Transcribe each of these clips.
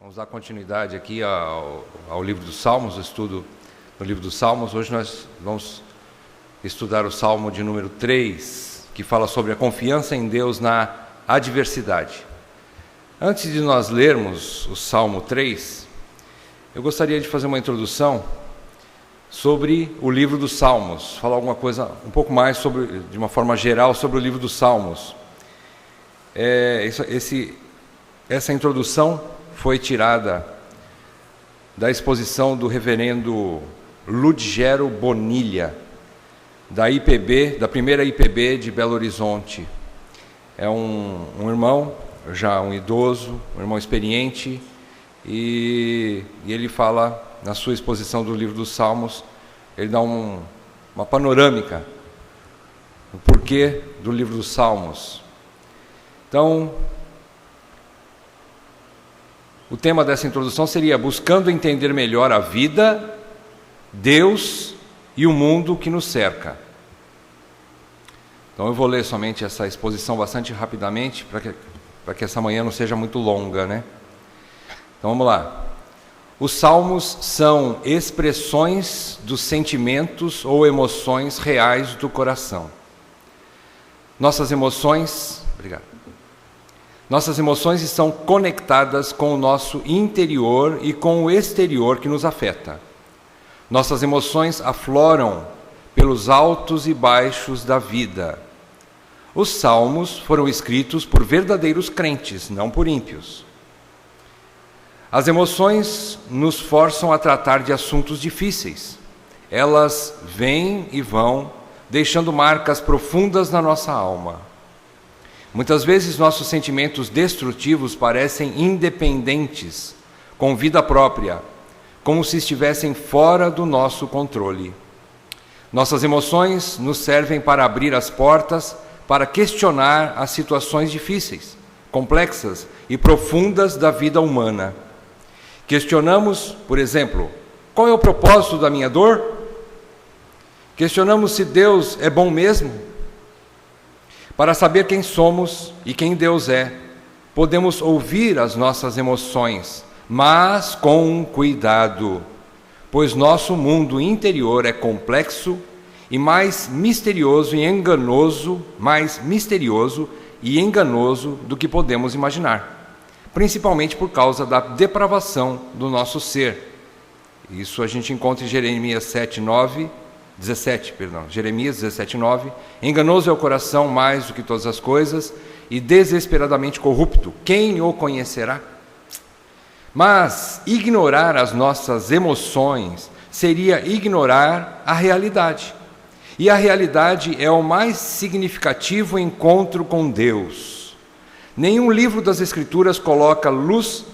Vamos dar continuidade aqui ao livro dos Salmos, o estudo do livro dos Salmos. Hoje nós vamos estudar o Salmo de número 3, que fala sobre a confiança em Deus na adversidade. Antes de nós lermos o Salmo 3, eu gostaria de fazer uma introdução sobre o livro dos Salmos, falar alguma coisa um pouco mais sobre, de uma forma geral, sobre o livro dos Salmos. Essa introdução foi tirada da exposição do reverendo Ludgero Bonilha, da IPB, da primeira IPB de Belo Horizonte. É um irmão, já um idoso, um irmão experiente, e ele fala, na sua exposição do livro dos Salmos, ele dá uma panorâmica do porquê do livro dos Salmos. Então, o tema dessa introdução seria buscando entender melhor a vida, Deus e o mundo que nos cerca. Então eu vou ler somente essa exposição bastante rapidamente, para que essa manhã não seja muito longa, né? Então vamos lá. Os salmos são expressões dos sentimentos ou emoções reais do coração. Nossas emoções estão conectadas com o nosso interior e com o exterior que nos afeta. Nossas emoções afloram pelos altos e baixos da vida. Os salmos foram escritos por verdadeiros crentes, não por ímpios. As emoções nos forçam a tratar de assuntos difíceis. Elas vêm e vão, deixando marcas profundas na nossa alma. Muitas vezes nossos sentimentos destrutivos parecem independentes, com vida própria, como se estivessem fora do nosso controle. Nossas emoções nos servem para abrir as portas para questionar as situações difíceis, complexas e profundas da vida humana. Questionamos, por exemplo, qual é o propósito da minha dor? Questionamos se Deus é bom mesmo? Para saber quem somos e quem Deus é, podemos ouvir as nossas emoções, mas com cuidado, pois nosso mundo interior é complexo e mais misterioso e enganoso do que podemos imaginar, principalmente por causa da depravação do nosso ser. Isso a gente encontra em Jeremias 17:9. Enganoso é o coração mais do que todas as coisas e desesperadamente corrupto. Quem o conhecerá? Mas ignorar as nossas emoções seria ignorar a realidade. E a realidade é o mais significativo encontro com Deus. Nenhum livro das Escrituras coloca luz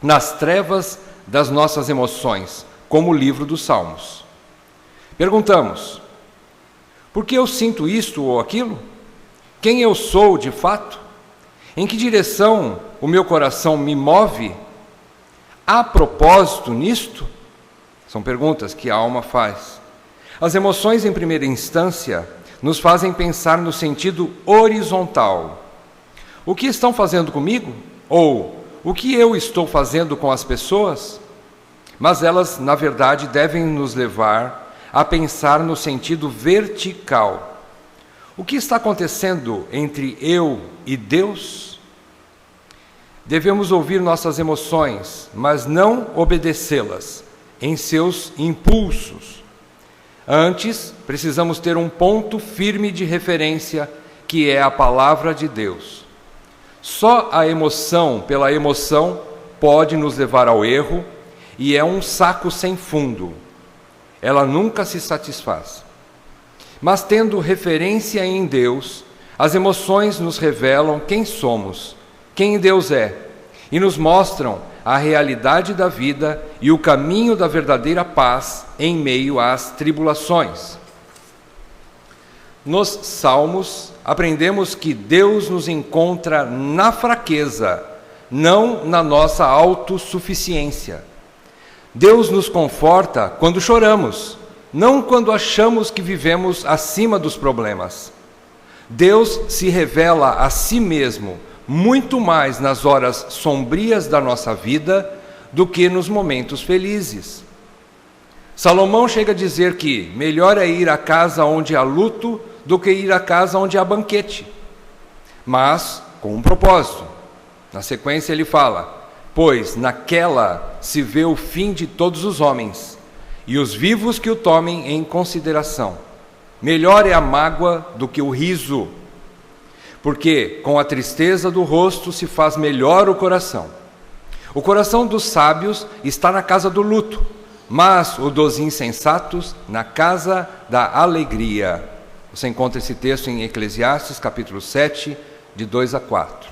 nas trevas das nossas emoções, como o livro dos Salmos. Perguntamos: por que eu sinto isto ou aquilo? Quem eu sou de fato? Em que direção o meu coração me move? Há propósito nisto? São perguntas que a alma faz. As emoções, em primeira instância, nos fazem pensar no sentido horizontal. O que estão fazendo comigo? Ou o que eu estou fazendo com as pessoas? Mas elas, na verdade, devem nos levar a pensar no sentido vertical. O que está acontecendo entre eu e Deus? Devemos ouvir nossas emoções, mas não obedecê-las em seus impulsos. Antes, precisamos ter um ponto firme de referência, que é a palavra de Deus. Só a emoção pela emoção pode nos levar ao erro, e é um saco sem fundo. Ela nunca se satisfaz. Mas tendo referência em Deus, as emoções nos revelam quem somos, quem Deus é, e nos mostram a realidade da vida e o caminho da verdadeira paz em meio às tribulações. Nos Salmos, aprendemos que Deus nos encontra na fraqueza, não na nossa autossuficiência. Deus nos conforta quando choramos, não quando achamos que vivemos acima dos problemas. Deus se revela a si mesmo muito mais nas horas sombrias da nossa vida do que nos momentos felizes. Salomão chega a dizer que melhor é ir à casa onde há luto do que ir à casa onde há banquete, mas com um propósito. Na sequência ele fala: pois naquela se vê o fim de todos os homens, e os vivos que o tomem em consideração. Melhor é a mágoa do que o riso, porque com a tristeza do rosto se faz melhor o coração. O coração dos sábios está na casa do luto, mas o dos insensatos na casa da alegria. Você encontra esse texto em Eclesiastes, capítulo 7, de 2 a 4.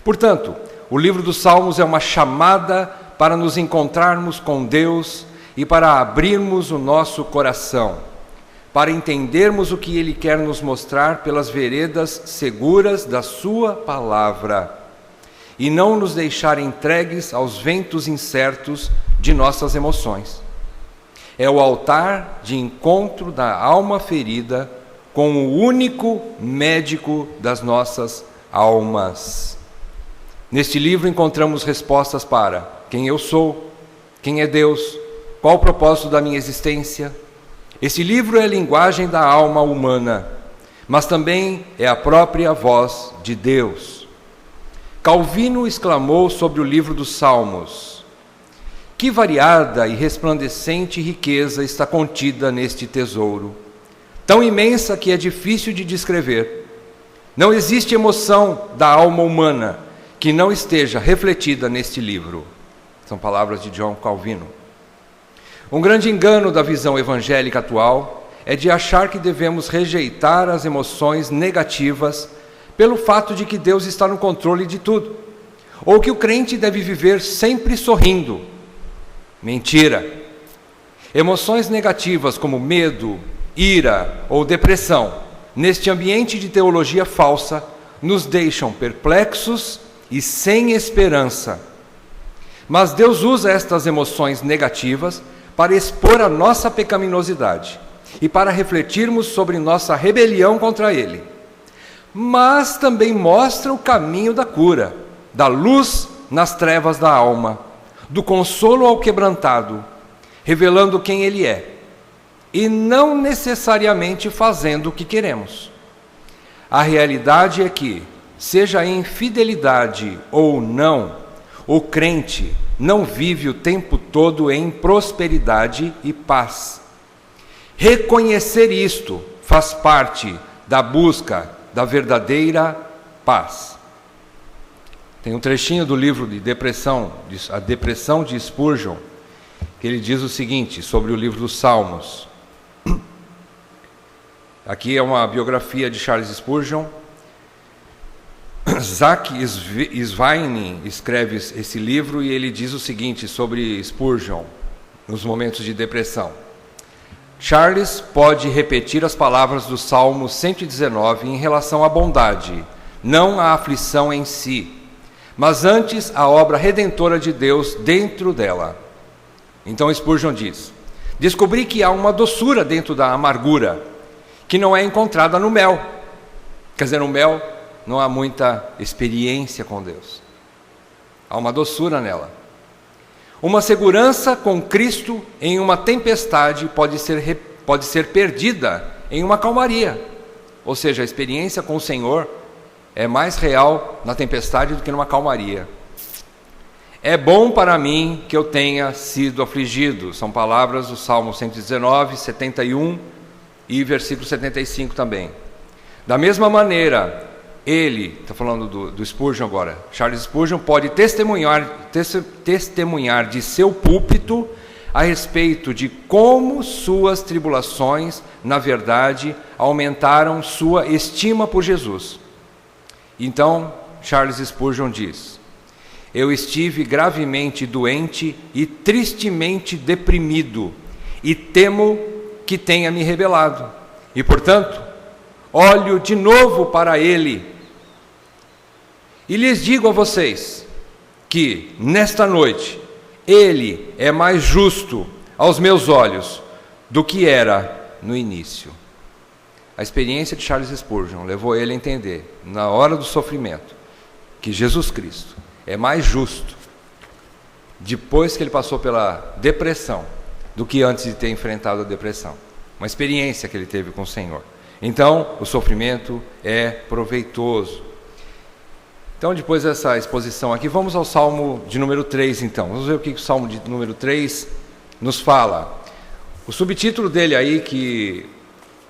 Portanto, o livro dos Salmos é uma chamada para nos encontrarmos com Deus e para abrirmos o nosso coração, para entendermos o que Ele quer nos mostrar pelas veredas seguras da Sua palavra e não nos deixar entregues aos ventos incertos de nossas emoções. É o altar de encontro da alma ferida com o único médico das nossas almas. Neste livro encontramos respostas para quem eu sou, quem é Deus, qual o propósito da minha existência. Esse livro é a linguagem da alma humana, mas também é a própria voz de Deus. Calvino exclamou sobre o livro dos Salmos: que variada e resplandecente riqueza está contida neste tesouro, tão imensa que é difícil de descrever. Não existe emoção da alma humana que não esteja refletida neste livro. São palavras de John Calvino. Um grande engano da visão evangélica atual é de achar que devemos rejeitar as emoções negativas pelo fato de que Deus está no controle de tudo, ou que o crente deve viver sempre sorrindo. Mentira! Emoções negativas como medo, ira ou depressão, neste ambiente de teologia falsa, nos deixam perplexos e sem esperança. Mas Deus usa estas emoções negativas para expor a nossa pecaminosidade e para refletirmos sobre nossa rebelião contra Ele. Mas também mostra o caminho da cura, da luz nas trevas da alma, do consolo ao quebrantado, revelando quem Ele é, e não necessariamente fazendo o que queremos. A realidade é que, seja em fidelidade ou não, o crente não vive o tempo todo em prosperidade e paz. Reconhecer isto faz parte da busca da verdadeira paz. Tem um trechinho do livro de depressão, A Depressão de Spurgeon, que ele diz o seguinte sobre o livro dos Salmos. Aqui é uma biografia de Charles Spurgeon. Zach Svining escreve esse livro e ele diz o seguinte sobre Spurgeon nos momentos de depressão. Charles pode repetir as palavras do Salmo 119 em relação à bondade, não à aflição em si, mas antes a obra redentora de Deus dentro dela. Então Spurgeon diz: descobri que há uma doçura dentro da amargura, que não é encontrada no mel. Quer dizer, no mel não há muita experiência com Deus. Há uma doçura nela. Uma segurança com Cristo em uma tempestade pode ser perdida em uma calmaria. Ou seja, a experiência com o Senhor é mais real na tempestade do que numa calmaria. É bom para mim que eu tenha sido afligido. São palavras do Salmo 119, 71 e versículo 75 também. Da mesma maneira, ele, está falando do Spurgeon agora, Charles Spurgeon pode testemunhar de seu púlpito a respeito de como suas tribulações, na verdade, aumentaram sua estima por Jesus. Então, Charles Spurgeon diz: eu estive gravemente doente e tristemente deprimido, e temo que tenha me rebelado. E, portanto, olho de novo para Ele. E lhes digo a vocês que, nesta noite, Ele é mais justo aos meus olhos do que era no início. A experiência de Charles Spurgeon levou ele a entender, na hora do sofrimento, que Jesus Cristo é mais justo depois que ele passou pela depressão do que antes de ter enfrentado a depressão. Uma experiência que ele teve com o Senhor. Então, o sofrimento é proveitoso. Então, depois dessa exposição aqui, vamos ao Salmo de número 3, então. Vamos ver o que o Salmo de número 3 nos fala. O subtítulo dele aí, que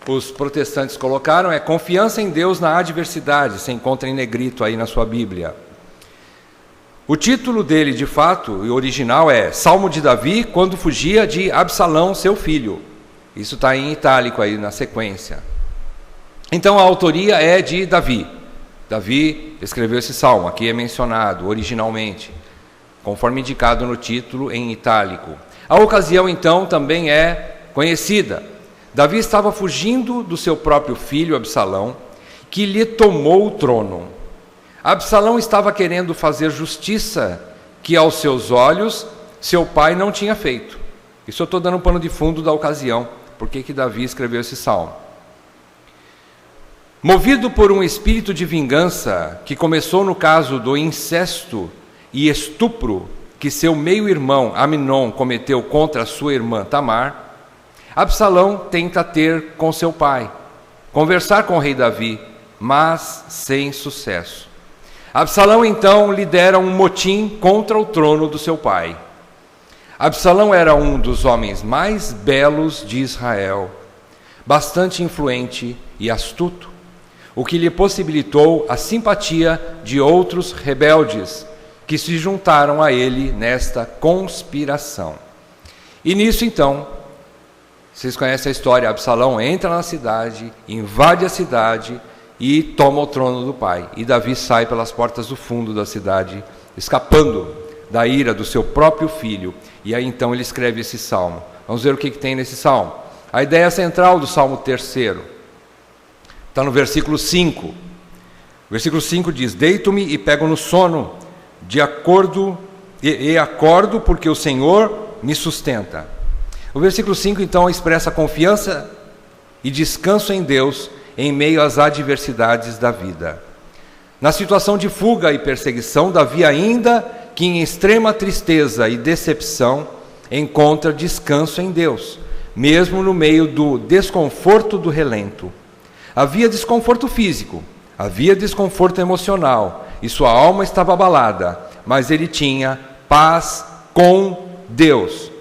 os protestantes colocaram, é Confiança em Deus na Adversidade. Você encontra em negrito aí na sua Bíblia. O título dele, de fato, o original é Salmo de Davi, quando fugia de Absalão, seu filho. Isso está em itálico aí na sequência. Então, a autoria é de Davi. Davi escreveu esse salmo, aqui é mencionado originalmente, conforme indicado no título em itálico. A ocasião, então, também é conhecida. Davi estava fugindo do seu próprio filho, Absalão, que lhe tomou o trono. Absalão estava querendo fazer justiça que, aos seus olhos, seu pai não tinha feito. Isso eu estou dando um pano de fundo da ocasião, porque que Davi escreveu esse salmo. Movido por um espírito de vingança, que começou no caso do incesto e estupro que seu meio-irmão Aminon cometeu contra a sua irmã Tamar, Absalão tenta ter com seu pai, conversar com o rei Davi, mas sem sucesso. Absalão então lidera um motim contra o trono do seu pai. Absalão era um dos homens mais belos de Israel, bastante influente e astuto, o que lhe possibilitou a simpatia de outros rebeldes que se juntaram a ele nesta conspiração. E nisso então, vocês conhecem a história, Absalão entra na cidade, invade a cidade e toma o trono do pai. E Davi sai pelas portas do fundo da cidade, escapando da ira do seu próprio filho. E aí então ele escreve esse salmo. Vamos ver o que tem nesse salmo. A ideia central do salmo 3º está no versículo 5. O versículo 5 diz: Deito-me e pego no sono, acordo porque o Senhor me sustenta. O versículo 5 então expressa confiança e descanso em Deus em meio às adversidades da vida. Na situação de fuga e perseguição, Davi, ainda que em extrema tristeza e decepção, encontra descanso em Deus, mesmo no meio do desconforto do relento. Havia desconforto físico, havia desconforto emocional, e sua alma estava abalada, mas ele tinha paz com Deus.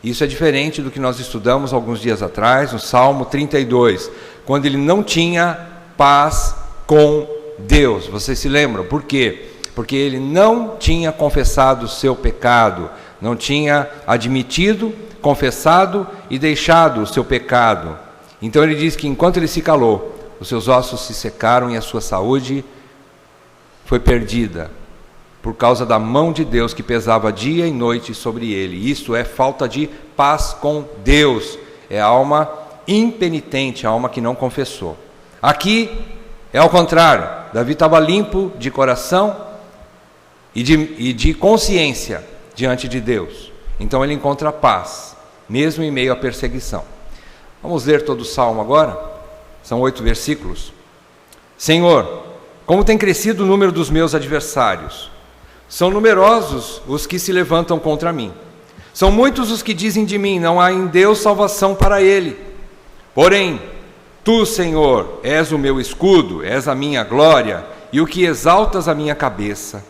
Isso é diferente do que nós estudamos alguns dias atrás, no Salmo 32, quando ele não tinha paz com Deus. Vocês se lembram? Por quê? Porque ele não tinha confessado o seu pecado, não tinha admitido, confessado e deixado o seu pecado. Então ele diz que enquanto ele se calou, os seus ossos se secaram e a sua saúde foi perdida, por causa da mão de Deus que pesava dia e noite sobre ele. Isso é falta de paz com Deus, é a alma impenitente, a alma que não confessou. Aqui é ao contrário, Davi estava limpo de coração e de consciência diante de Deus. Então ele encontra paz, mesmo em meio à perseguição. Vamos ler todo o salmo agora? São 8 versículos. Senhor, como tem crescido o número dos meus adversários. São numerosos os que se levantam contra mim. São muitos os que dizem de mim, não há em Deus salvação para ele. Porém, tu, Senhor, és o meu escudo, és a minha glória, e o que exaltas a minha cabeça.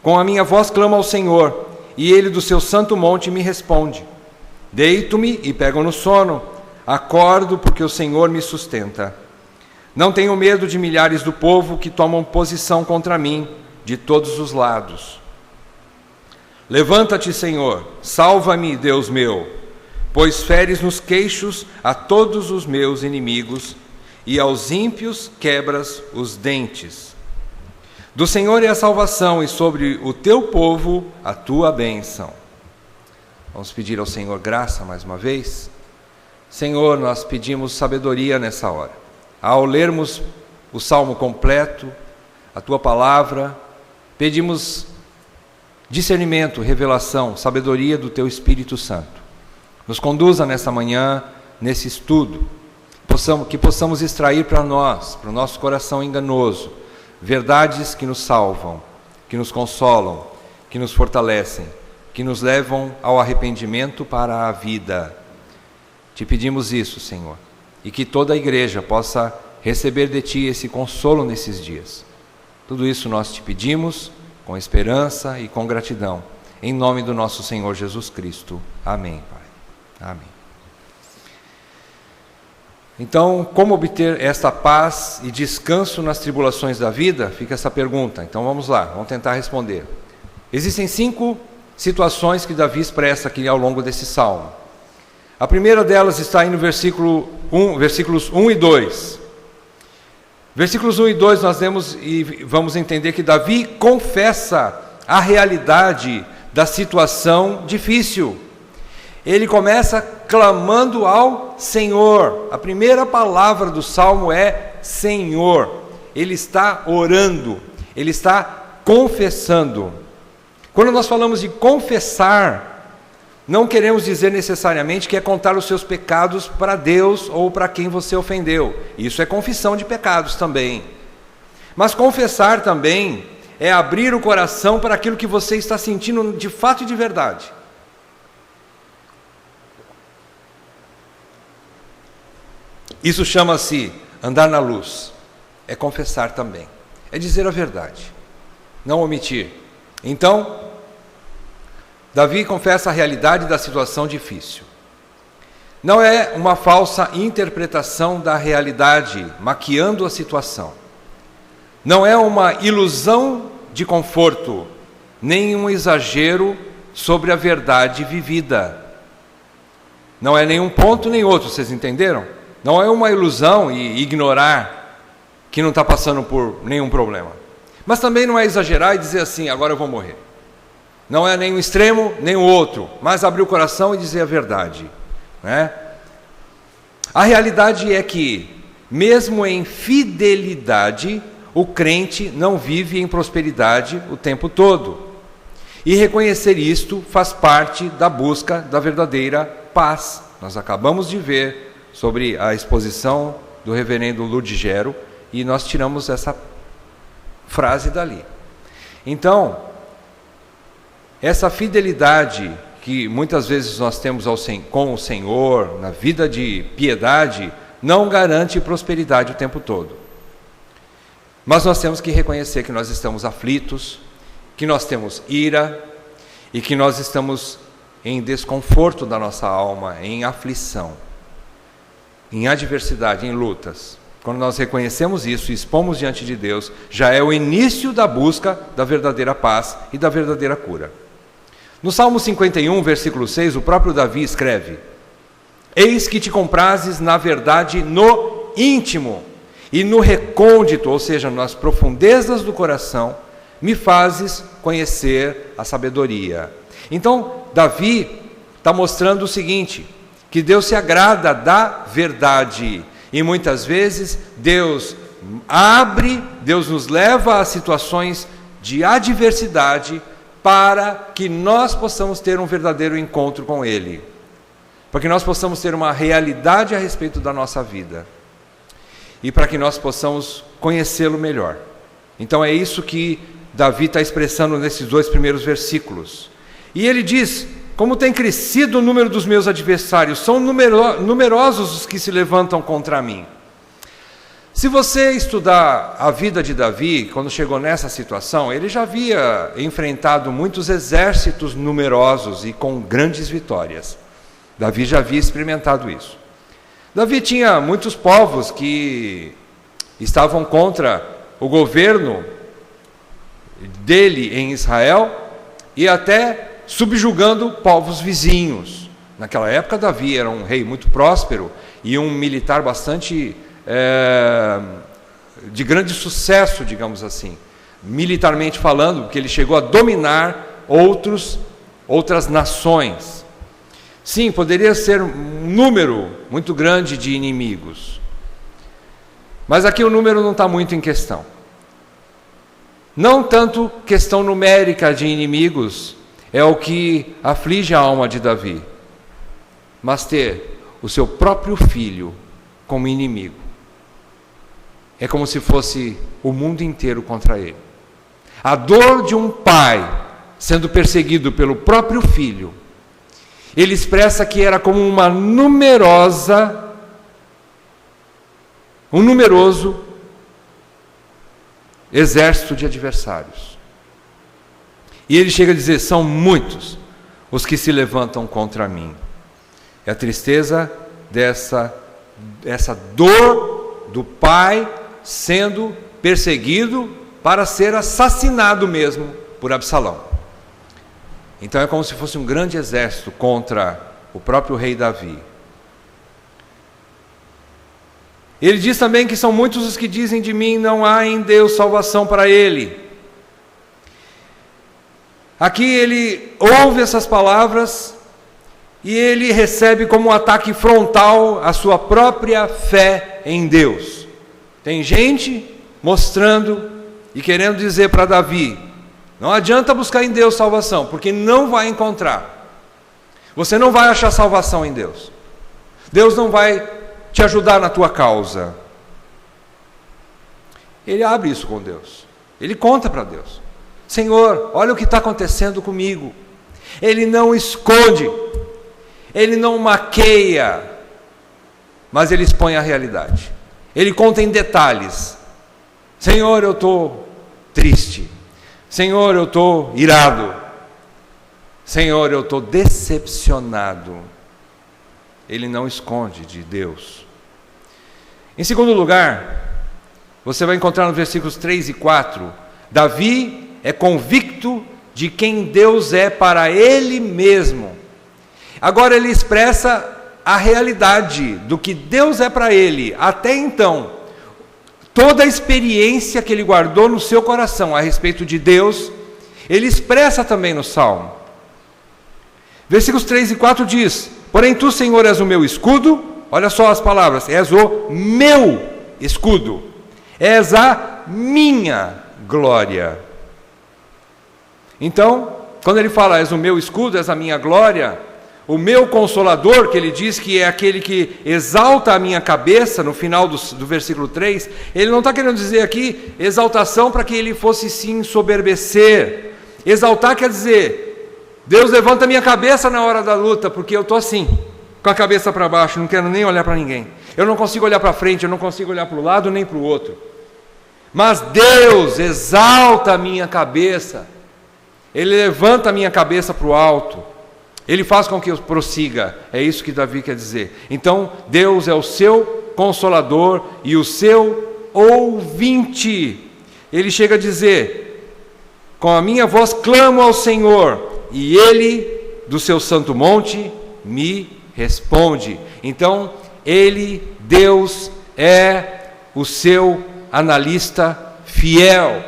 Com a minha voz clamo ao Senhor, e ele do seu santo monte me responde. Deito-me e pego no sono, acordo porque o Senhor me sustenta. Não tenho medo de milhares do povo que tomam posição contra mim, de todos os lados. Levanta-te, Senhor, salva-me, Deus meu, pois feres nos queixos a todos os meus inimigos, e aos ímpios quebras os dentes. Do Senhor é a salvação, e sobre o teu povo a tua bênção. Vamos pedir ao Senhor graça mais uma vez. Senhor, nós pedimos sabedoria nessa hora. Ao lermos o salmo completo, a tua palavra, pedimos discernimento, revelação, sabedoria do teu Espírito Santo. Nos conduza nessa manhã, nesse estudo, que possamos extrair para nós, para o nosso coração enganoso, verdades que nos salvam, que nos consolam, que nos fortalecem, que nos levam ao arrependimento para a vida. Te pedimos isso, Senhor, e que toda a igreja possa receber de Ti esse consolo nesses dias. Tudo isso nós te pedimos com esperança e com gratidão, em nome do nosso Senhor Jesus Cristo. Amém, Pai. Amém. Então, como obter esta paz e descanso nas tribulações da vida? Fica essa pergunta. Então vamos lá, vamos tentar responder. Existem 5 situações que Davi expressa aqui ao longo desse salmo. A primeira delas está aí no versículos 1 e 2. Versículos 1 e 2 nós lemos e vamos entender que Davi confessa a realidade da situação difícil. Ele começa clamando ao Senhor. A primeira palavra do salmo é Senhor. Ele está orando, ele está confessando. Quando nós falamos de confessar, não queremos dizer necessariamente que é contar os seus pecados para Deus ou para quem você ofendeu. Isso é confissão de pecados também. Mas confessar também é abrir o coração para aquilo que você está sentindo de fato e de verdade. Isso chama-se andar na luz. É confessar também. É dizer a verdade. Não omitir. Então, Davi confessa a realidade da situação difícil. Não é uma falsa interpretação da realidade, maquiando a situação. Não é uma ilusão de conforto, nem um exagero sobre a verdade vivida. Não é nenhum ponto nem outro, vocês entenderam? Não é uma ilusão e ignorar que não está passando por nenhum problema. Mas também não é exagerar e dizer assim, agora eu vou morrer. Não é nem um extremo, nem o outro, mas abrir o coração e dizer a verdade, né? A realidade é que, mesmo em fidelidade, o crente não vive em prosperidade o tempo todo. E reconhecer isto faz parte da busca da verdadeira paz. Nós acabamos de ver sobre a exposição do reverendo Ludigero e nós tiramos essa frase dali. Então, essa fidelidade que muitas vezes nós temos com o Senhor, na vida de piedade, não garante prosperidade o tempo todo. Mas nós temos que reconhecer que nós estamos aflitos, que nós temos ira e que nós estamos em desconforto da nossa alma, em aflição, em adversidade, em lutas. Quando nós reconhecemos isso e expomos diante de Deus, já é o início da busca da verdadeira paz e da verdadeira cura. No Salmo 51, versículo 6, o próprio Davi escreve: Eis que te comprazes na verdade no íntimo e no recôndito, ou seja, nas profundezas do coração, me fazes conhecer a sabedoria. Então, Davi está mostrando o seguinte, que Deus se agrada da verdade. E muitas vezes Deus nos leva a situações de adversidade para que nós possamos ter um verdadeiro encontro com Ele. Para que nós possamos ter uma realidade a respeito da nossa vida. E para que nós possamos conhecê-lo melhor. Então é isso que Davi está expressando nesses 2 primeiros versículos. E ele diz: como tem crescido o número dos meus adversários, são numerosos os que se levantam contra mim. Se você estudar a vida de Davi, quando chegou nessa situação, ele já havia enfrentado muitos exércitos numerosos e com grandes vitórias. Davi já havia experimentado isso. Davi tinha muitos povos que estavam contra o governo dele em Israel e até subjugando povos vizinhos. Naquela época, Davi era um rei muito próspero e um militar bastante de grande sucesso, digamos assim, militarmente falando, porque ele chegou a dominar outras nações. Sim, poderia ser um número muito grande de inimigos, mas aqui o número não está muito em questão. Não tanto questão numérica de inimigos é o que aflige a alma de Davi, mas ter o seu próprio filho como inimigo. É como se fosse o mundo inteiro contra ele. A dor de um pai sendo perseguido pelo próprio filho, ele expressa que era como um numeroso exército de adversários. E ele chega a dizer: são muitos os que se levantam contra mim. É a tristeza essa dor do pai sendo perseguido para ser assassinado mesmo por Absalão. Então é como se fosse um grande exército contra o próprio rei Davi. Ele diz também que são muitos os que dizem de mim: não há em Deus salvação para ele. Aqui ele ouve essas palavras e ele recebe como um ataque frontal a sua própria fé em Deus. Tem gente mostrando e querendo dizer para Davi: não adianta buscar em Deus salvação, porque não vai encontrar. Você não vai achar salvação em Deus. Deus não vai te ajudar na tua causa. Ele abre isso com Deus. Ele conta para Deus: Senhor, olha o que está acontecendo comigo. Ele não esconde, ele não maqueia, mas ele expõe a realidade. Ele conta em detalhes: Senhor, eu estou triste. Senhor, eu estou irado. Senhor, eu estou decepcionado. Ele não esconde de Deus. Em segundo lugar, você vai encontrar nos versículos 3 e 4, Davi é convicto de quem Deus é para ele mesmo. Agora ele expressa a realidade do que Deus é para ele. Até então, toda a experiência que ele guardou no seu coração a respeito de Deus, ele expressa também no Salmo. Versículos 3 e 4 diz: porém tu, Senhor, és o meu escudo. Olha só as palavras: és o meu escudo, és a minha glória. Então, quando ele fala és o meu escudo, és a minha glória, o meu consolador, que ele diz que é aquele que exalta a minha cabeça, no final do versículo 3, ele não está querendo dizer aqui exaltação para que ele fosse se ensoberbecer. Exaltar quer dizer: Deus levanta a minha cabeça na hora da luta, porque eu estou assim, com a cabeça para baixo, não quero nem olhar para ninguém. Eu não consigo olhar para frente, eu não consigo olhar para o lado nem para o outro. Mas Deus exalta a minha cabeça, Ele levanta a minha cabeça para o alto, Ele faz com que eu prossiga. É isso que Davi quer dizer. Então, Deus é o seu consolador e o seu ouvinte. Ele chega a dizer: com a minha voz clamo ao Senhor, e Ele, do seu santo monte, me responde. Então, Deus é o seu analista fiel.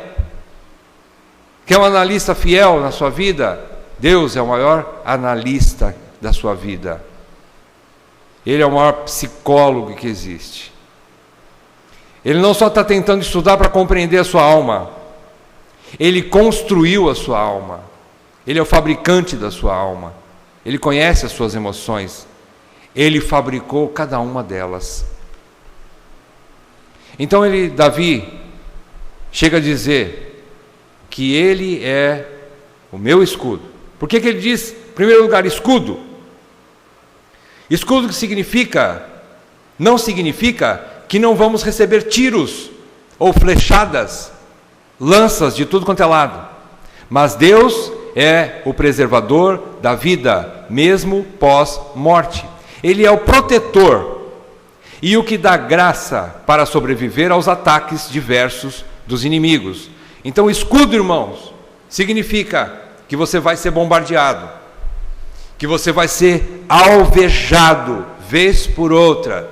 Quer um analista fiel na sua vida? Deus é o maior analista da sua vida. Ele é o maior psicólogo que existe. Ele não só está tentando estudar para compreender a sua alma, Ele construiu a sua alma. Ele é o fabricante da sua alma. Ele conhece as suas emoções. Ele fabricou cada uma delas. Então Davi chega a dizer que ele é o meu escudo. Por que ele diz, em primeiro lugar, escudo? Escudo não significa que não vamos receber tiros ou flechadas, lanças de tudo quanto é lado. Mas Deus é o preservador da vida, mesmo pós-morte. Ele é o protetor e o que dá graça para sobreviver aos ataques diversos dos inimigos. Então, escudo, irmãos, significa que você vai ser bombardeado, que você vai ser alvejado, vez por outra,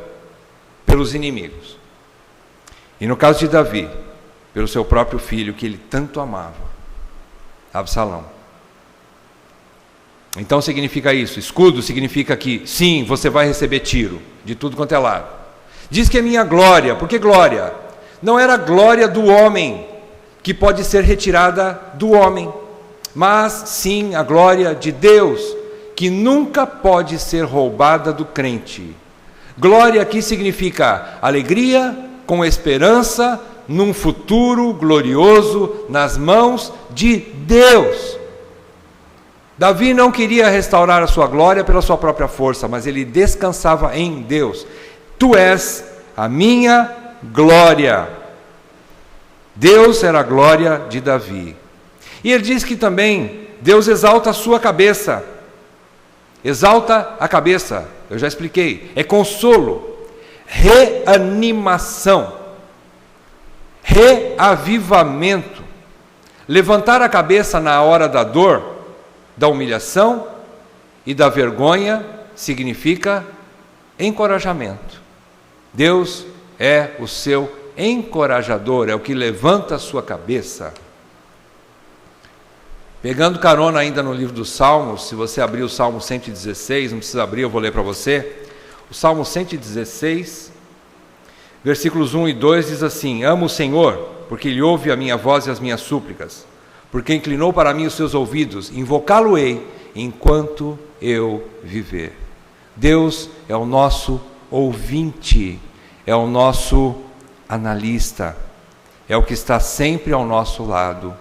pelos inimigos. E no caso de Davi, pelo seu próprio filho, que ele tanto amava, Absalão. Então significa isso. Escudo significa que, sim, você vai receber tiro de tudo quanto é lado. Diz que é minha glória. Por que glória? Não era a glória do homem, que pode ser retirada do homem, mas sim a glória de Deus, que nunca pode ser roubada do crente. Glória aqui significa alegria com esperança num futuro glorioso nas mãos de Deus. Davi não queria restaurar a sua glória pela sua própria força, mas ele descansava em Deus. Tu és a minha glória. Deus era a glória de Davi. E ele diz que também Deus exalta a sua cabeça. Exalta a cabeça, eu já expliquei, é consolo, reanimação, reavivamento. Levantar a cabeça na hora da dor, da humilhação e da vergonha significa encorajamento. Deus é o seu encorajador, é o que levanta a sua cabeça. Pegando carona ainda no livro dos Salmos, se você abrir o Salmo 116, não precisa abrir, eu vou ler para você. O Salmo 116, versículos 1 e 2 diz assim: Amo o Senhor, porque Ele ouve a minha voz e as minhas súplicas, porque inclinou para mim os seus ouvidos, invocá-lo-ei enquanto eu viver. Deus é o nosso ouvinte, é o nosso analista, é o que está sempre ao nosso lado,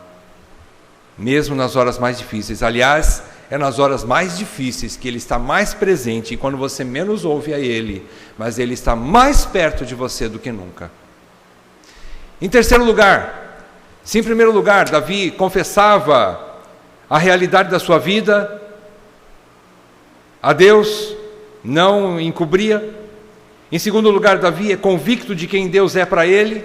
mesmo nas horas mais difíceis. Aliás, é nas horas mais difíceis que Ele está mais presente, e quando você menos ouve a Ele, mas Ele está mais perto de você do que nunca. Em terceiro lugar, se em primeiro lugar Davi confessava a realidade da sua vida a Deus, não encobria. Em segundo lugar, Davi é convicto de quem Deus é para ele.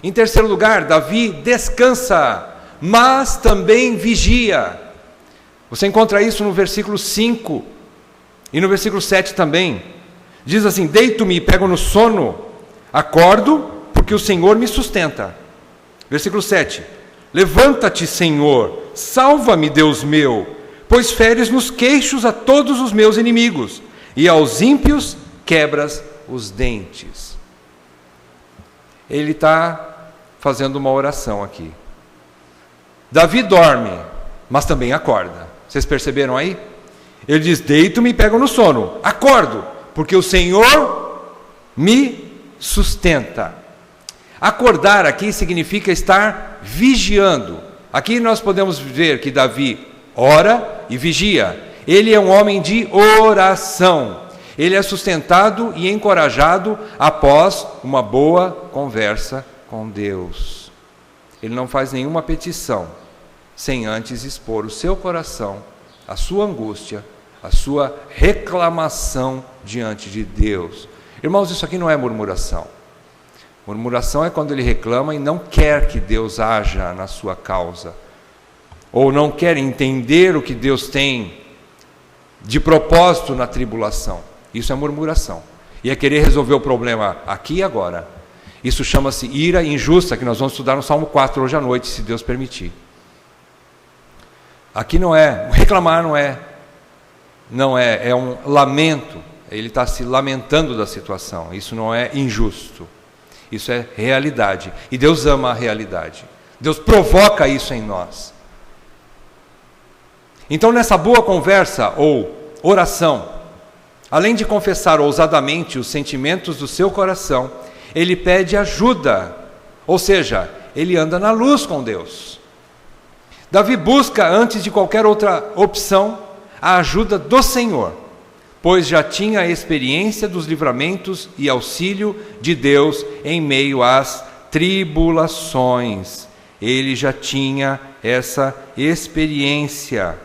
Em terceiro lugar, Davi descansa, mas também vigia. Você encontra isso no versículo 5 e no versículo 7 também. Diz assim: deito-me e pego no sono, acordo, porque o Senhor me sustenta. Versículo 7: levanta-te, Senhor, salva-me, Deus meu, pois feres nos queixos a todos os meus inimigos, e aos ímpios quebras os dentes. Ele está fazendo uma oração aqui. Davi dorme, mas também acorda. Vocês perceberam aí? Ele diz: deito-me e pego no sono, acordo, porque o Senhor me sustenta. Acordar aqui significa estar vigiando. Aqui nós podemos ver que Davi ora e vigia. Ele é um homem de oração. Ele é sustentado e encorajado após uma boa conversa com Deus. Ele não faz nenhuma petição sem antes expor o seu coração, a sua angústia, a sua reclamação diante de Deus. Irmãos, isso aqui não é murmuração. Murmuração é quando ele reclama e não quer que Deus haja na sua causa, ou não quer entender o que Deus tem de propósito na tribulação. Isso é murmuração, e é querer resolver o problema aqui e agora. Isso chama-se ira injusta, que nós vamos estudar no Salmo 4 hoje à noite, se Deus permitir. Aqui não é, reclamar não é um lamento. Ele está se lamentando da situação. Isso não é injusto, isso é realidade, e Deus ama a realidade. Deus provoca isso em nós. Então, nessa boa conversa ou oração, além de confessar ousadamente os sentimentos do seu coração, ele pede ajuda, ou seja, ele anda na luz com Deus. Davi busca, antes de qualquer outra opção, a ajuda do Senhor, pois já tinha a experiência dos livramentos e auxílio de Deus em meio às tribulações. Ele já tinha essa experiência.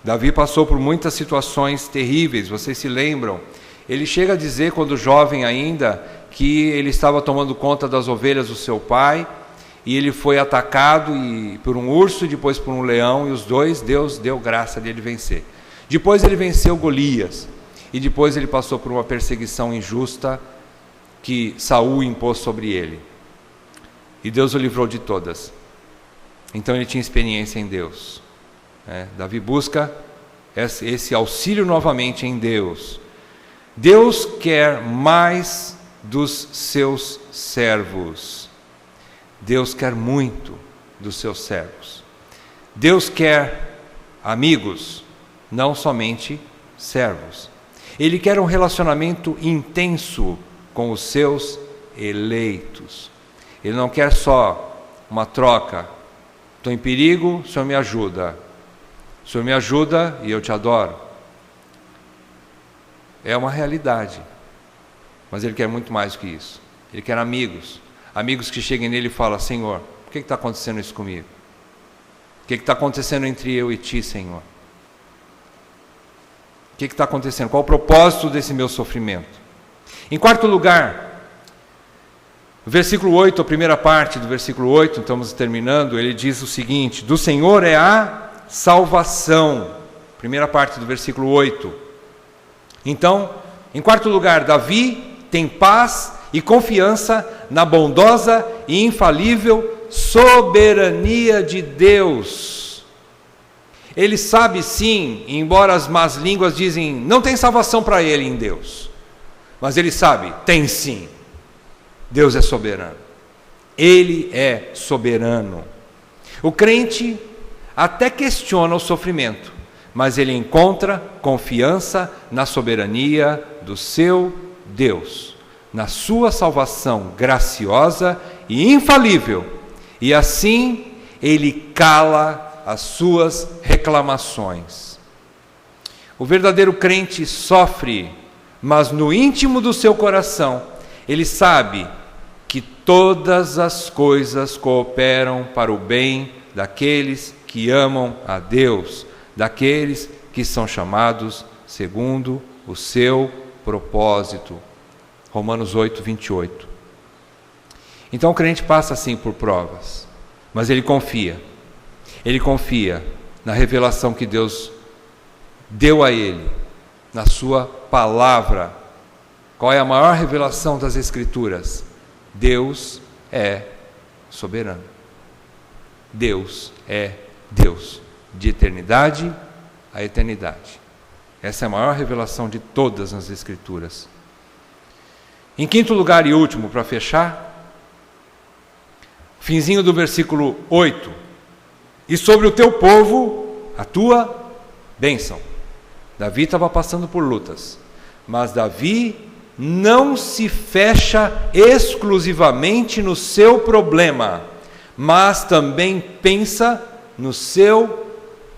Davi passou por muitas situações terríveis, vocês se lembram? Ele chega a dizer, quando jovem ainda, que ele estava tomando conta das ovelhas do seu pai, e ele foi atacado por um urso e depois por um leão, e os dois, Deus deu graça de ele vencer. Depois ele venceu Golias, e depois ele passou por uma perseguição injusta que Saul impôs sobre ele. E Deus o livrou de todas. Então ele tinha experiência em Deus. Davi busca esse auxílio novamente em Deus. Deus quer mais dos seus servos. Deus quer muito dos seus servos. Deus quer amigos, não somente servos. Ele quer um relacionamento intenso com os seus eleitos. Ele não quer só uma troca. Estou em perigo, o Senhor me ajuda. O Senhor me ajuda e eu te adoro. É uma realidade. Mas Ele quer muito mais do que isso. Ele quer amigos. Amigos que cheguem nele e falam: Senhor, por que está acontecendo isso comigo? O que está acontecendo entre eu e Ti, Senhor? O que está acontecendo? Qual o propósito desse meu sofrimento? Em quarto lugar, versículo 8, a primeira parte do versículo 8, estamos terminando, ele diz o seguinte: do Senhor é a salvação. Primeira parte do versículo 8. Então, em quarto lugar, Davi tem paz e confiança na bondosa e infalível soberania de Deus. Ele sabe sim, embora as más línguas dizem não tem salvação para ele em Deus, mas ele sabe, tem sim. Deus é soberano. Ele é soberano. O crente até questiona o sofrimento, mas ele encontra confiança na soberania do seu Deus, na sua salvação graciosa e infalível, e assim ele cala as suas reclamações. O verdadeiro crente sofre, mas no íntimo do seu coração, ele sabe que todas as coisas cooperam para o bem daqueles que amam a Deus, daqueles que são chamados segundo o seu propósito. Romanos 8, 28. Então o crente passa assim por provas, mas ele confia. Ele confia na revelação que Deus deu a ele, na sua palavra. Qual é a maior revelação das Escrituras? Deus é soberano. Deus é Deus, de eternidade a eternidade. Essa é a maior revelação de todas as Escrituras. Em quinto lugar e último, para fechar, finzinho do versículo 8. E sobre o teu povo, a tua bênção. Davi estava passando por lutas, mas Davi não se fecha exclusivamente no seu problema, mas também pensa no seu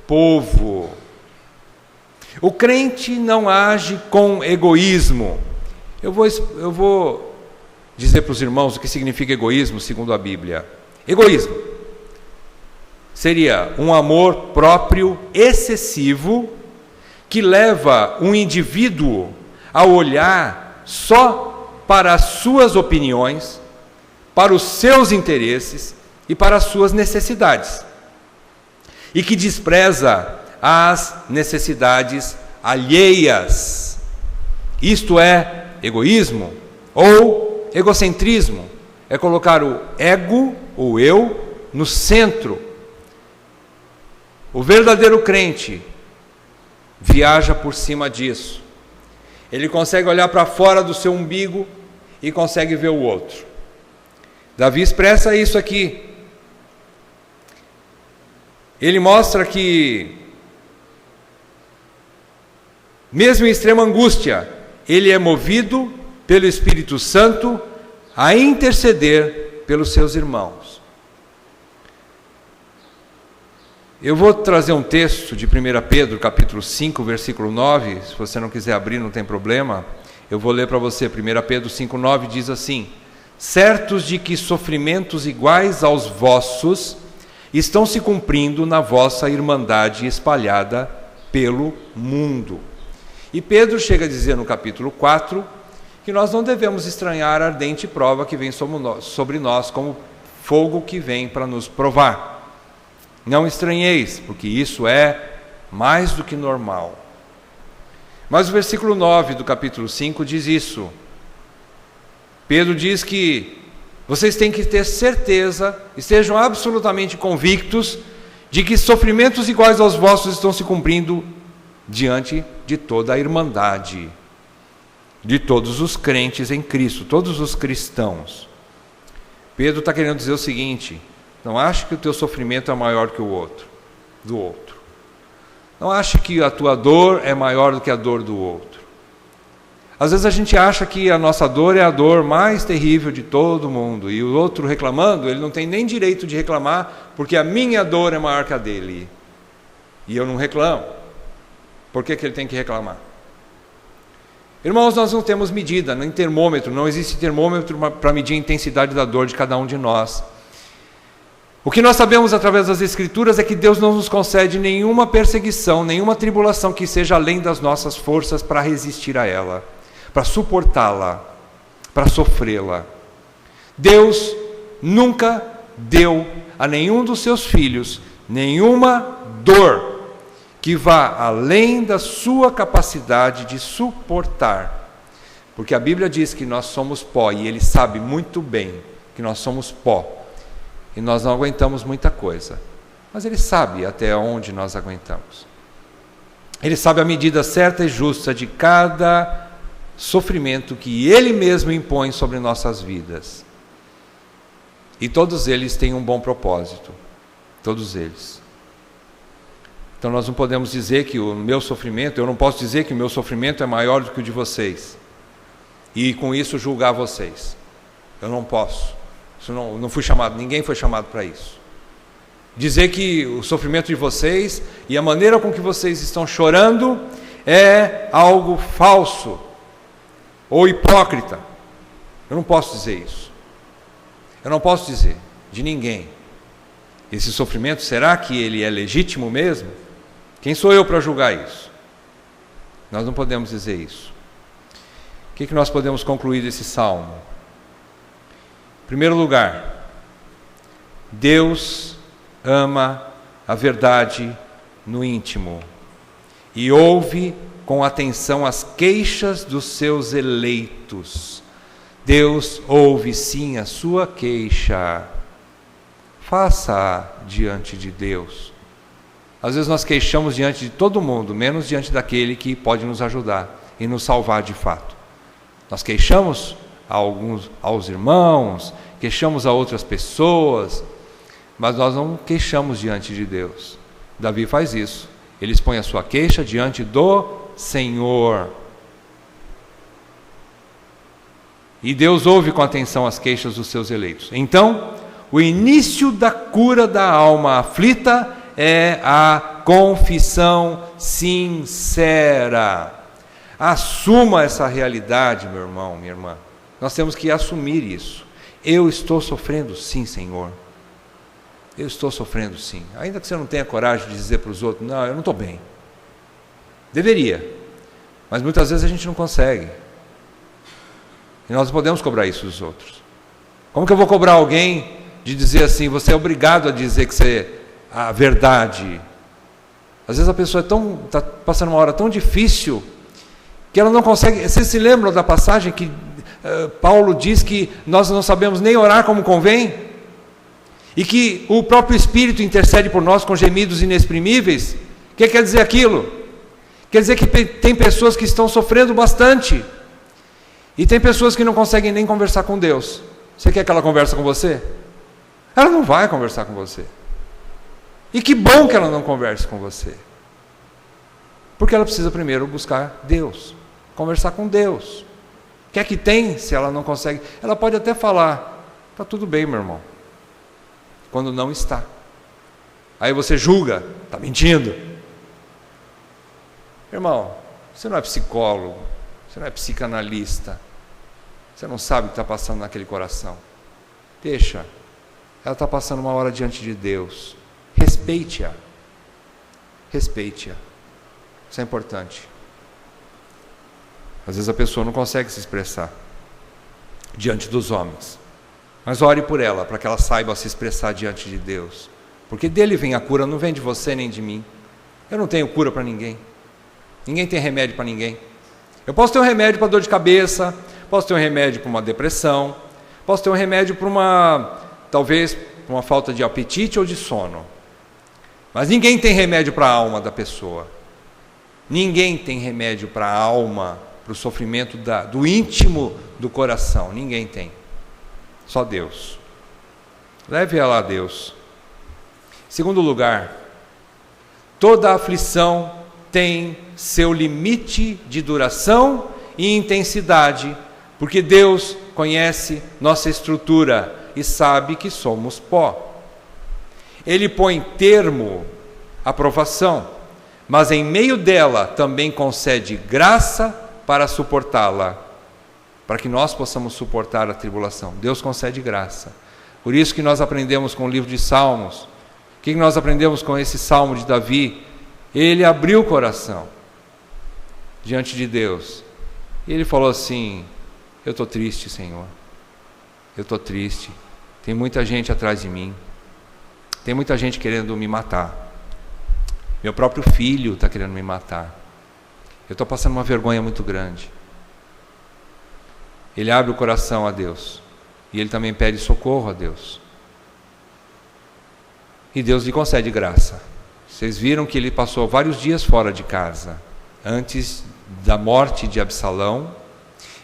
povo. O crente não age com egoísmo. Eu vou dizer para os irmãos o que significa egoísmo segundo a Bíblia. Egoísmo seria um amor próprio excessivo que leva um indivíduo a olhar só para as suas opiniões, para os seus interesses e para as suas necessidades, e que despreza as necessidades alheias. Isto é egoísmo ou egocentrismo. É colocar o ego, o eu, no centro. O verdadeiro crente viaja por cima disso. Ele consegue olhar para fora do seu umbigo e consegue ver o outro. Davi expressa isso aqui. Ele mostra que, mesmo em extrema angústia, ele é movido pelo Espírito Santo a interceder pelos seus irmãos. Eu vou trazer um texto de 1 Pedro, capítulo 5, versículo 9. Se você não quiser abrir, não tem problema. Eu vou ler para você. 1 Pedro 5, 9 diz assim: certos de que sofrimentos iguais aos vossos estão se cumprindo na vossa irmandade espalhada pelo mundo. E Pedro chega a dizer no capítulo 4 que nós não devemos estranhar a ardente prova que vem sobre nós como fogo que vem para nos provar. Não estranheis, porque isso é mais do que normal. Mas o versículo 9 do capítulo 5 diz isso. Pedro diz que vocês têm que ter certeza, estejam absolutamente convictos de que sofrimentos iguais aos vossos estão se cumprindo diante de toda a irmandade, de todos os crentes em Cristo, todos os cristãos. Pedro está querendo dizer o seguinte: não ache que o teu sofrimento é maior que o outro, do outro. Não ache que a tua dor é maior do que a dor do outro. Às vezes a gente acha que a nossa dor é a dor mais terrível de todo mundo, e o outro reclamando, ele não tem nem direito de reclamar, porque a minha dor é maior que a dele. E eu não reclamo. Por que ele tem que reclamar? Irmãos, nós não temos medida, nem termômetro, não existe termômetro para medir a intensidade da dor de cada um de nós. O que nós sabemos através das Escrituras é que Deus não nos concede nenhuma perseguição, nenhuma tribulação que seja além das nossas forças para resistir a ela, para suportá-la, para sofrê-la. Deus nunca deu a nenhum dos seus filhos nenhuma dor que vá além da sua capacidade de suportar. Porque a Bíblia diz que nós somos pó, e Ele sabe muito bem que nós somos pó. E nós não aguentamos muita coisa. Mas Ele sabe até onde nós aguentamos. Ele sabe a medida certa e justa de cada sofrimento que Ele mesmo impõe sobre nossas vidas. E todos eles têm um bom propósito. Todos eles. Então nós não podemos dizer que o meu sofrimento, eu não posso dizer que o meu sofrimento é maior do que o de vocês. E com isso julgar vocês. Eu não posso. Isso não fui chamado, ninguém foi chamado para isso. Dizer que o sofrimento de vocês e a maneira com que vocês estão chorando é algo falso ou hipócrita. Eu não posso dizer isso. Eu não posso dizer de ninguém. Esse sofrimento, será que ele é legítimo mesmo? Quem sou eu para julgar isso? Nós não podemos dizer isso. O que nós podemos concluir desse salmo? Em primeiro lugar, Deus ama a verdade no íntimo e ouve com atenção as queixas dos seus eleitos. Deus ouve sim a sua queixa. Faça-a diante de Deus. Às vezes nós queixamos diante de todo mundo, menos diante daquele que pode nos ajudar e nos salvar de fato. Nós queixamos aos irmãos, queixamos a outras pessoas, mas nós não queixamos diante de Deus. Davi faz isso. Ele expõe a sua queixa diante do Senhor. E Deus ouve com atenção as queixas dos seus eleitos. Então, o início da cura da alma aflita é a confissão sincera. Assuma essa realidade, meu irmão, minha irmã. Nós temos que assumir isso. Eu estou sofrendo sim, Senhor. Eu estou sofrendo sim. Ainda que você não tenha coragem de dizer para os outros, não, eu não estou bem. Deveria. Mas muitas vezes a gente não consegue. E nós não podemos cobrar isso dos outros. Como que eu vou cobrar alguém de dizer assim, você é obrigado a dizer que você é a verdade? Às vezes a pessoa está passando uma hora tão difícil que ela não consegue. Vocês se lembram da passagem que Paulo diz que nós não sabemos nem orar como convém? E que o próprio Espírito intercede por nós com gemidos inexprimíveis? O que quer dizer aquilo? Quer dizer que tem pessoas que estão sofrendo bastante. E tem pessoas que não conseguem nem conversar com Deus. Você quer que ela converse com você? Ela não vai conversar com você. E que bom que ela não converse com você. Porque ela precisa primeiro buscar Deus. Conversar com Deus. O que é que tem se ela não consegue? Ela pode até falar, está tudo bem, meu irmão. Quando não está. Aí você julga, está mentindo. Irmão, você não é psicólogo, você não é psicanalista. Você não sabe o que está passando naquele coração. Deixa. Ela está passando uma hora diante de Deus. Respeite-a. Respeite-a. Isso é importante. Às vezes a pessoa não consegue se expressar diante dos homens. Mas ore por ela, para que ela saiba se expressar diante de Deus. Porque dele vem a cura, não vem de você nem de mim. Eu não tenho cura para ninguém. Ninguém tem remédio para ninguém. Eu posso ter um remédio para dor de cabeça, posso ter um remédio para uma depressão, posso ter um remédio para talvez para uma falta de apetite ou de sono. Mas ninguém tem remédio para a alma da pessoa. Ninguém tem remédio para a alma, para o sofrimento do íntimo do coração. Ninguém tem. Só Deus. Leve ela a Deus. Segundo lugar, toda aflição tem seu limite de duração e intensidade, porque Deus conhece nossa estrutura e sabe que somos pó. Ele põe termo à provação, mas em meio dela também concede graça para suportá-la, para que nós possamos suportar a tribulação. Deus concede graça. Por isso que nós aprendemos com o livro de Salmos. O que nós aprendemos com esse Salmo de Davi? Ele abriu o coração diante de Deus. E ele falou assim: eu estou triste, Senhor. Eu estou triste. Tem muita gente atrás de mim. Tem muita gente querendo me matar. Meu próprio filho está querendo me matar. Eu estou passando uma vergonha muito grande. Ele abre o coração a Deus. E ele também pede socorro a Deus. E Deus lhe concede graça. Vocês viram que ele passou vários dias fora de casa. Antes da morte de Absalão,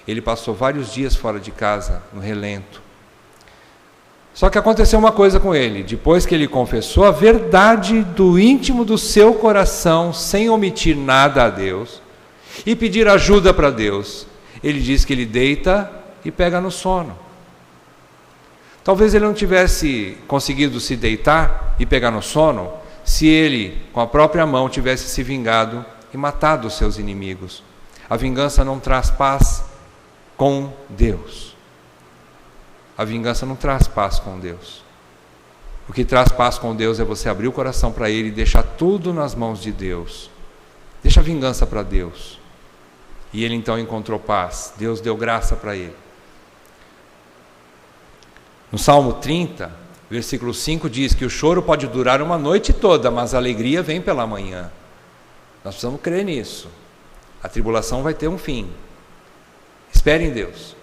ele passou vários dias fora de casa, no relento. Só que aconteceu uma coisa com ele. Depois que ele confessou a verdade do íntimo do seu coração, sem omitir nada a Deus, e pedir ajuda para Deus, ele diz que ele deita e pega no sono. Talvez ele não tivesse conseguido se deitar e pegar no sono, se ele, com a própria mão, tivesse se vingado e matado os seus inimigos. A vingança não traz paz com Deus. A vingança não traz paz com Deus. O que traz paz com Deus é você abrir o coração para Ele e deixar tudo nas mãos de Deus. Deixa a vingança para Deus. E ele então encontrou paz. Deus deu graça para ele. No Salmo 30, versículo 5 diz que o choro pode durar uma noite toda, mas a alegria vem pela manhã. Nós precisamos crer nisso. A tribulação vai ter um fim. Espere em Deus.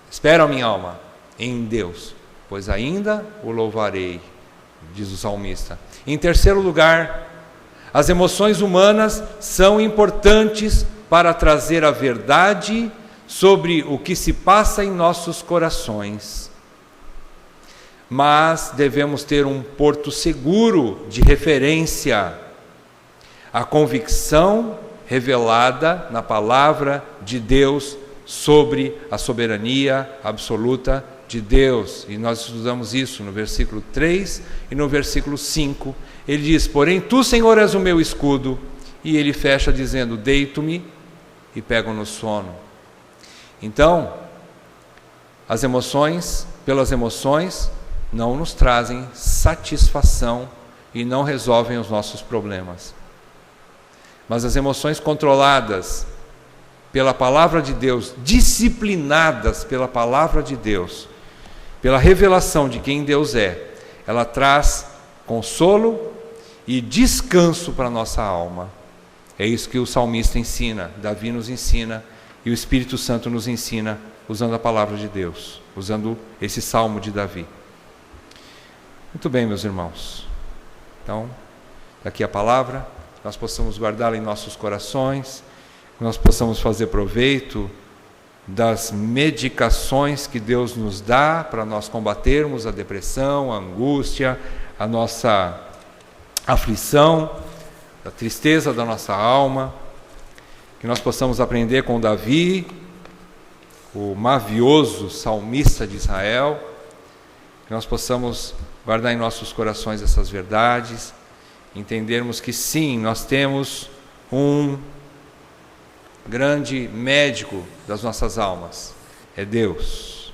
Espera, minha alma, em Deus, pois ainda o louvarei, diz o salmista. Em terceiro lugar, as emoções humanas são importantes para trazer a verdade sobre o que se passa em nossos corações. Mas devemos ter um porto seguro de referência, a convicção revelada na palavra de Deus sobre a soberania absoluta de Deus. E nós estudamos isso no versículo 3 e no versículo 5. Ele diz: porém tu, Senhor, és o meu escudo. E ele fecha dizendo: deito-me e pego no sono. Então, as emoções, pelas emoções, não nos trazem satisfação e não resolvem os nossos problemas. Mas as emoções controladas pela palavra de Deus, disciplinadas pela palavra de Deus, pela revelação de quem Deus é, ela traz consolo e descanso para a nossa alma. É isso que o salmista ensina, Davi nos ensina, e o Espírito Santo nos ensina, usando a palavra de Deus, usando esse salmo de Davi. Muito bem, meus irmãos. Então, daqui a palavra, nós possamos guardá-la em nossos corações, nós possamos fazer proveito das medicações que Deus nos dá para nós combatermos a depressão, a angústia, a nossa aflição, a tristeza da nossa alma, que nós possamos aprender com Davi, o mavioso salmista de Israel, que nós possamos guardar em nossos corações essas verdades, entendermos que sim, nós temos um grande médico das nossas almas, é Deus.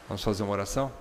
Vamos fazer uma oração?